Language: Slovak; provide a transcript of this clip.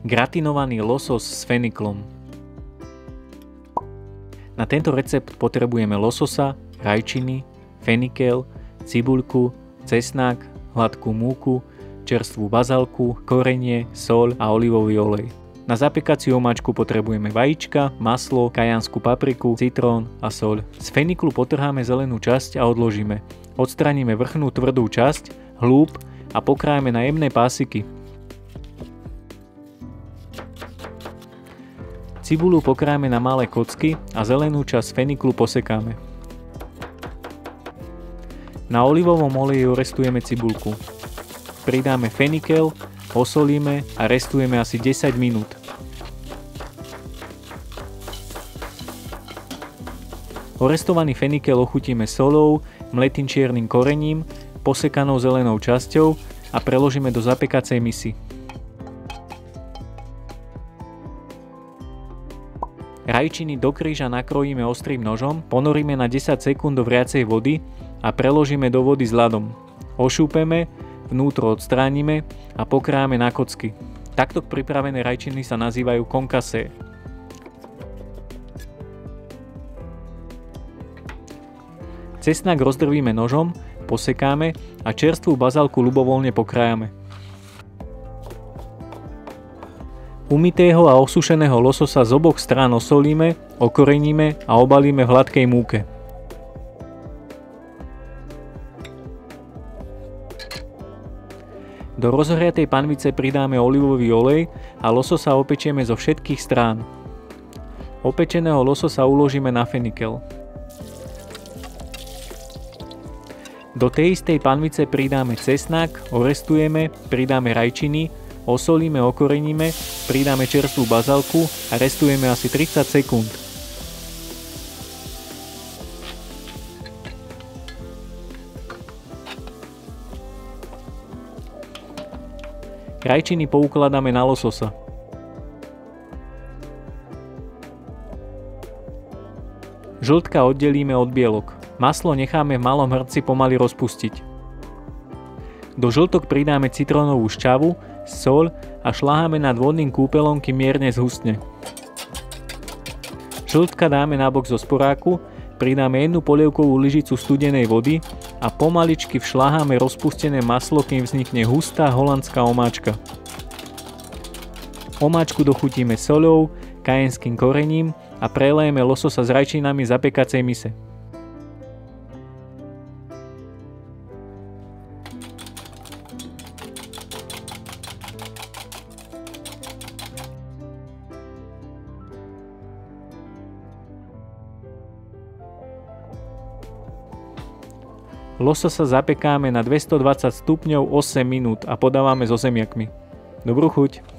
Gratinovaný losos s feniklom. Na tento recept potrebujeme lososa, rajčiny, fenikel, cibuľku, cesnák, hladkú múku, čerstvú bazalku, korenie, soľ a olivový olej. Na zapiekaciu omáčku potrebujeme vajíčka, maslo, kajanskú papriku, citrón a soľ. Z feniklu potrháme zelenú časť a odložíme. Odstránime vrchnú tvrdú časť, hĺb a pokrájame na jemné pásiky. Cibuľu pokrájame na malé kocky a zelenú časť feniklu posekáme. Na olivovom oleji restujeme cibuľku. Pridáme fenikel, osolíme a restujeme asi 10 minút. Orestovaný fenikel ochutíme soľou, mletým čiernym korením, posekanou zelenou časťou a preložíme do zapiekacej misy. Rajčiny do kríža nakrojíme ostrým nožom, ponoríme na 10 sekúnd do vriacej vody a preložíme do vody s ľadom. Ošúpeme, vnútro odstránime a pokrájame na kocky. Takto pripravené rajčiny sa nazývajú concassé. Cesnak rozdrvíme nožom, posekáme a čerstvú bazálku ľubovoľne pokrájame. Umytého a osušeného lososa z oboch strán osolíme, okoreníme a obalíme v hladkej múke. Do rozhriatej panvice pridáme olivový olej a lososa opečieme zo všetkých strán. Opečeného lososa uložíme na fenikel. Do tej istej panvice pridáme cesnák, orestujeme, pridáme rajčiny, osolíme, okoreníme, pridáme čerstvú bazálku a restujeme asi 30 sekúnd. Rajčiny poukladáme na lososa. Žltka oddelíme od bielok. Maslo necháme v malom hrnci pomaly rozpustiť. Do žltok pridáme citrónovú šťavu, soľ a šľaháme nad vodným kúpelom, kým mierne zhustne. Žltka dáme nabok zo sporáku, pridáme 1 polievkovú lyžicu studenej vody a pomaličky všľaháme rozpustené maslo, kým vznikne hustá holandská omáčka. Omáčku dochutíme soľou, kajenským korením a prelejeme lososa s rajčinami z zapiekacej mise. Lososa zapekáme na 220 stupňov 8 minút a podávame so zemiakmi. Dobrú chuť!